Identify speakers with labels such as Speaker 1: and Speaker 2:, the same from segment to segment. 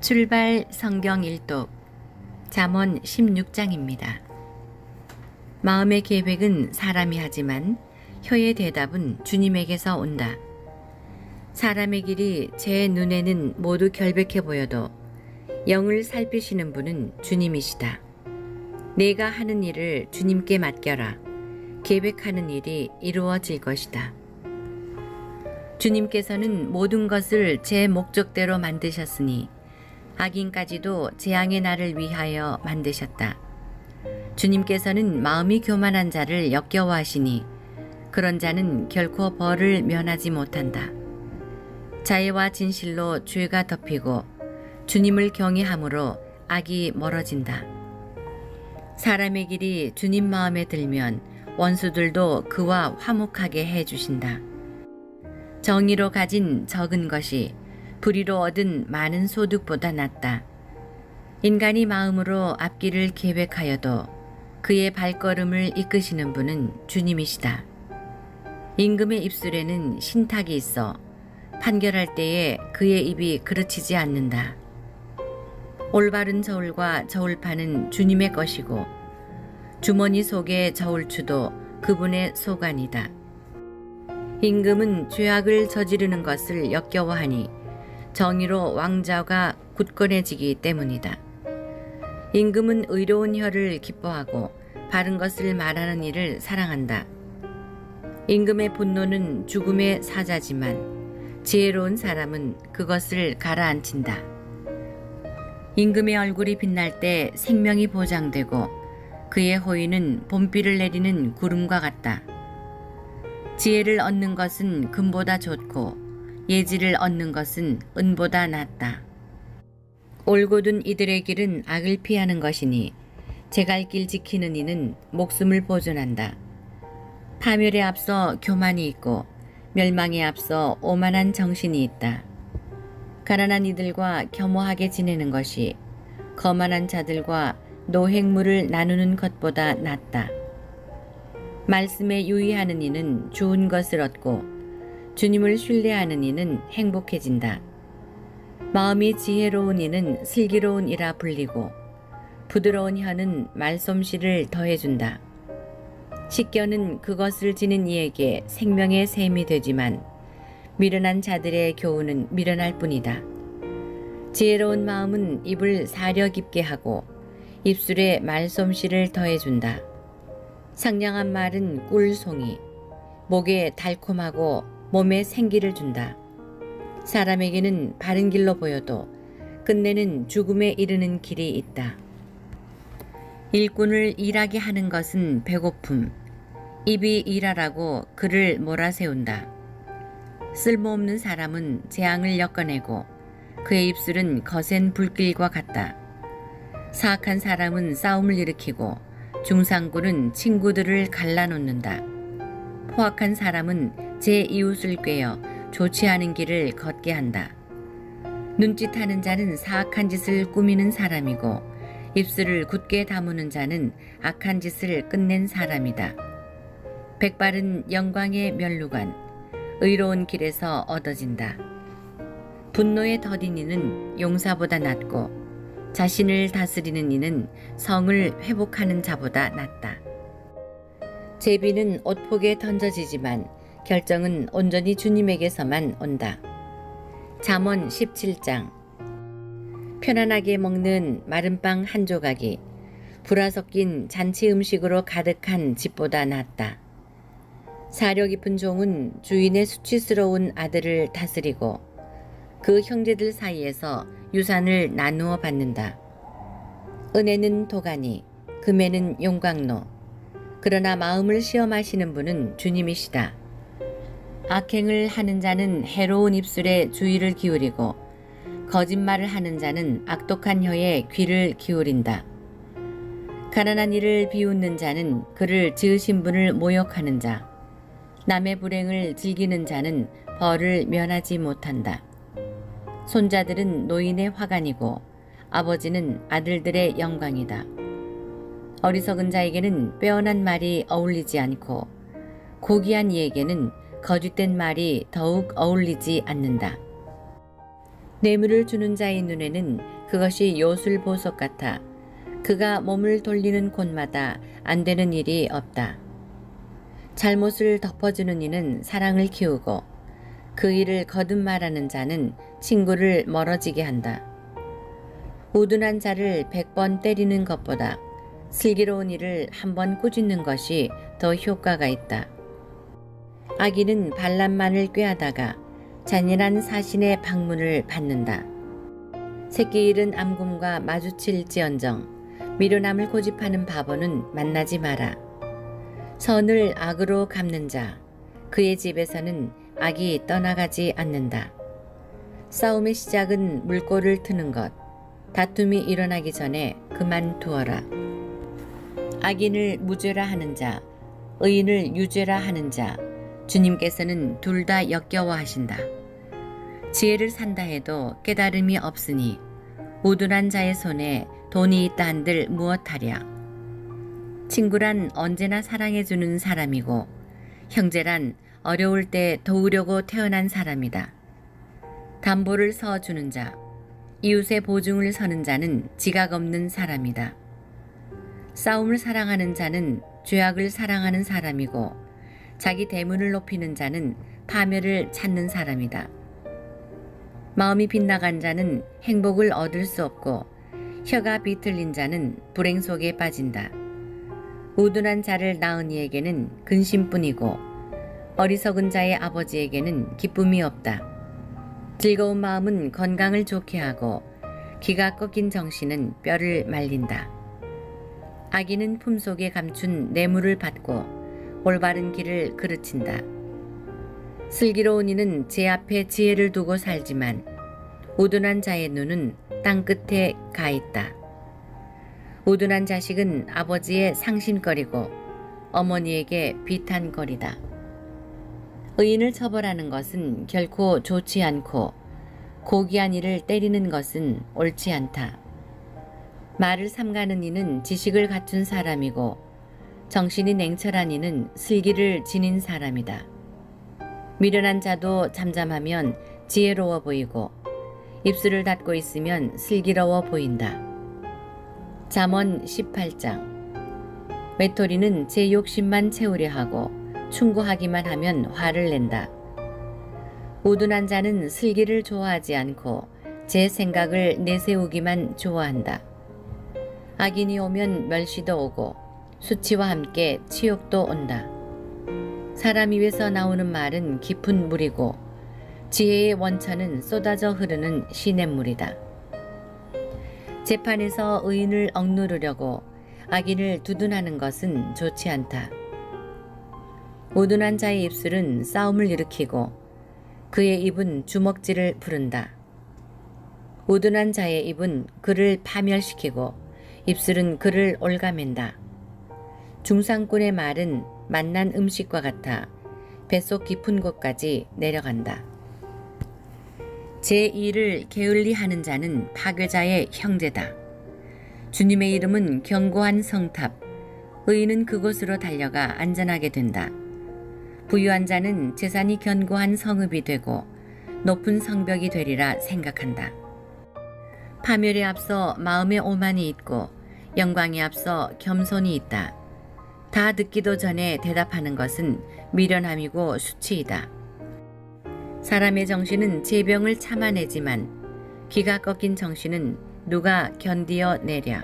Speaker 1: 출발 성경 일독 잠언 16장입니다. 마음의 계획은 사람이 하지만 혀의 대답은 주님에게서 온다. 사람의 길이 제 눈에는 모두 결백해 보여도 영을 살피시는 분은 주님이시다. 내가 하는 일을 주님께 맡겨라. 계획하는 일이 이루어질 것이다. 주님께서는 모든 것을 제 목적대로 만드셨으니 악인까지도 재앙의 날을 위하여 만드셨다. 주님께서는 마음이 교만한 자를 역겨워하시니 그런 자는 결코 벌을 면하지 못한다. 자애와 진실로 죄가 덮이고 주님을 경외함으로 악이 멀어진다. 사람의 길이 주님 마음에 들면 원수들도 그와 화목하게 해주신다. 정의로 가진 적은 것이 불의로 얻은 많은 소득보다 낫다. 인간이 마음으로 앞길을 계획하여도 그의 발걸음을 이끄시는 분은 주님이시다. 임금의 입술에는 신탁이 있어 판결할 때에 그의 입이 그르치지 않는다. 올바른 저울과 저울판은 주님의 것이고 주머니 속의 저울추도 그분의 소관이다. 임금은 죄악을 저지르는 것을 역겨워하니 정의로 왕좌가 굳건해지기 때문이다. 임금은 의로운 혀를 기뻐하고 바른 것을 말하는 일을 사랑한다. 임금의 분노는 죽음의 사자지만 지혜로운 사람은 그것을 가라앉힌다. 임금의 얼굴이 빛날 때 생명이 보장되고 그의 호의는 봄비를 내리는 구름과 같다. 지혜를 얻는 것은 금보다 좋고 예지를 얻는 것은 은보다 낫다. 올곧은 이들의 길은 악을 피하는 것이니 제갈길 지키는 이는 목숨을 보존한다. 파멸에 앞서 교만이 있고 멸망에 앞서 오만한 정신이 있다. 가난한 이들과 겸허하게 지내는 것이 거만한 자들과 노획물을 나누는 것보다 낫다. 말씀에 유의하는 이는 좋은 것을 얻고 주님을 신뢰하는 이는 행복해진다. 마음이 지혜로운 이는 슬기로운 이라 불리고 부드러운 혀는 말솜씨를 더해준다. 식견은 그것을 지닌 이에게 생명의 샘이 되지만 미련한 자들의 교훈은 미련할 뿐이다. 지혜로운 마음은 입을 사려 깊게 하고 입술에 말솜씨를 더해준다. 상냥한 말은 꿀송이, 목에 달콤하고 몸에 생기를 준다. 사람에게는 바른 길로 보여도 끝내는 죽음에 이르는 길이 있다. 일꾼을 일하게 하는 것은 배고픔, 입이 일하라고 그를 몰아세운다. 쓸모없는 사람은 재앙을 엮어내고 그의 입술은 거센 불길과 같다. 사악한 사람은 싸움을 일으키고 중상군은 친구들을 갈라놓는다. 포악한 사람은 제 이웃을 꾀어 좋지 않은 길을 걷게 한다. 눈짓하는 자는 사악한 짓을 꾸미는 사람이고 입술을 굳게 다무는 자는 악한 짓을 끝낸 사람이다. 백발은 영광의 면류관, 의로운 길에서 얻어진다. 분노에 더딘 이는 용사보다 낫고 자신을 다스리는 이는 성을 회복하는 자보다 낫다. 제비는 옷폭에 던져지지만 결정은 온전히 주님에게서만 온다. 잠언 17장. 편안하게 먹는 마른 빵 한 조각이 불화 섞인 잔치 음식으로 가득한 집보다 낫다. 사려 깊은 종은 주인의 수치스러운 아들을 다스리고 그 형제들 사이에서 유산을 나누어 받는다. 은혜는 도가니, 금에는 용광로. 그러나 마음을 시험하시는 분은 주님이시다. 악행을 하는 자는 해로운 입술에 주의를 기울이고 거짓말을 하는 자는 악독한 혀에 귀를 기울인다. 가난한 이를 비웃는 자는 그를 지으신 분을 모욕하는 자, 남의 불행을 즐기는 자는 벌을 면하지 못한다. 손자들은 노인의 화관이고 아버지는 아들들의 영광이다. 어리석은 자에게는 빼어난 말이 어울리지 않고 고귀한 이에게는 거짓된 말이 더욱 어울리지 않는다. 뇌물을 주는 자의 눈에는 그것이 요술 보석 같아 그가 몸을 돌리는 곳마다 안 되는 일이 없다. 잘못을 덮어주는 이는 사랑을 키우고 그 일을 거듭 말하는 자는 친구를 멀어지게 한다. 우둔한 자를 100번 때리는 것보다 슬기로운 일을 한 번 꾸짖는 것이 더 효과가 있다. 악인은 반란만을 꾀하다가 잔인한 사신의 방문을 받는다. 새끼 잃은 암곰과 마주칠지언정 미련함을 고집하는 바보는 만나지 마라. 선을 악으로 갚는 자, 그의 집에서는 악이 떠나가지 않는다. 싸움의 시작은 물꼬를 트는 것, 다툼이 일어나기 전에 그만두어라. 악인을 무죄라 하는 자, 의인을 유죄라 하는 자, 주님께서는 둘 다 역겨워하신다. 지혜를 산다 해도 깨달음이 없으니 우둔한 자의 손에 돈이 있다 한들 무엇하랴. 친구란 언제나 사랑해주는 사람이고 형제란 어려울 때 도우려고 태어난 사람이다. 담보를 서주는 자, 이웃의 보증을 서는 자는 지각 없는 사람이다. 싸움을 사랑하는 자는 죄악을 사랑하는 사람이고 자기 대문을 높이는 자는 파멸을 찾는 사람이다. 마음이 빗나간 자는 행복을 얻을 수 없고 혀가 비틀린 자는 불행 속에 빠진다. 우둔한 자를 낳은 이에게는 근심뿐이고 어리석은 자의 아버지에게는 기쁨이 없다. 즐거운 마음은 건강을 좋게 하고 기가 꺾인 정신은 뼈를 말린다. 악인은 품속에 감춘 뇌물을 받고 올바른 길을 그르친다. 슬기로운 이는 제 앞에 지혜를 두고 살지만 우둔한 자의 눈은 땅끝에 가 있다. 우둔한 자식은 아버지의 상신거리고 어머니에게 비탄거리다. 의인을 처벌하는 것은 결코 좋지 않고 고귀한 이를 때리는 것은 옳지 않다. 말을 삼가는 이는 지식을 갖춘 사람이고 정신이 냉철한 이는 슬기를 지닌 사람이다. 미련한 자도 잠잠하면 지혜로워 보이고 입술을 닫고 있으면 슬기로워 보인다. 잠언 18장. 외톨이는 제 욕심만 채우려 하고 충고하기만 하면 화를 낸다. 우둔한 자는 슬기를 좋아하지 않고 제 생각을 내세우기만 좋아한다. 악인이 오면 멸시도 오고 수치와 함께 치욕도 온다. 사람 입에서 나오는 말은 깊은 물이고 지혜의 원천은 쏟아져 흐르는 시냇물이다. 재판에서 의인을 억누르려고 악인을 두둔하는 것은 좋지 않다. 우둔한 자의 입술은 싸움을 일으키고 그의 입은 주먹질을 부른다. 우둔한 자의 입은 그를 파멸시키고 입술은 그를 올가맨다. 중상꾼의 말은 맛난 음식과 같아 뱃속 깊은 곳까지 내려간다. 제 일을 게을리하는 자는 파괴자의 형제다. 주님의 이름은 견고한 성탑, 의인은 그곳으로 달려가 안전하게 된다. 부유한 자는 재산이 견고한 성읍이 되고 높은 성벽이 되리라 생각한다. 파멸에 앞서 마음의 오만이 있고 영광에 앞서 겸손이 있다. 다 듣기도 전에 대답하는 것은 미련함이고 수치이다. 사람의 정신은 재병을 참아내지만 기가 꺾인 정신은 누가 견디어 내랴.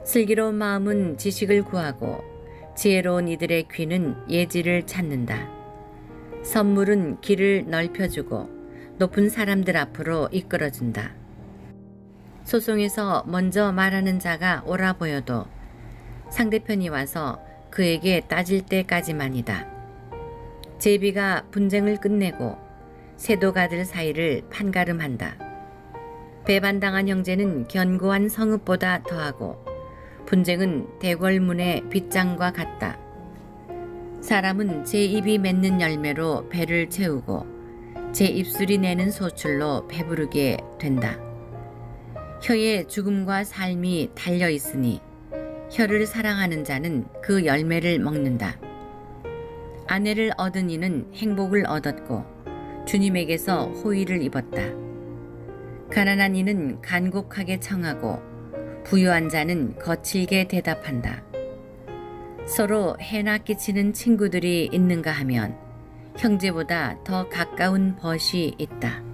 Speaker 1: 슬기로운 마음은 지식을 구하고 지혜로운 이들의 귀는 예지를 찾는다. 선물은 길을 넓혀주고 높은 사람들 앞으로 이끌어준다. 소송에서 먼저 말하는 자가 옳아 보여도 상대편이 와서 그에게 따질 때까지만이다. 제비가 분쟁을 끝내고 세도가들 사이를 판가름한다. 배반당한 형제는 견고한 성읍보다 더하고 분쟁은 대궐문의 빗장과 같다. 사람은 제 입이 맺는 열매로 배를 채우고 제 입술이 내는 소출로 배부르게 된다. 혀에 죽음과 삶이 달려 있으니 혀를 사랑하는 자는 그 열매를 먹는다. 아내를 얻은 이는 행복을 얻었고 주님에게서 호의를 입었다. 가난한 이는 간곡하게 청하고 부유한 자는 거칠게 대답한다. 서로 해나 끼치는 친구들이 있는가 하면 형제보다 더 가까운 벗이 있다.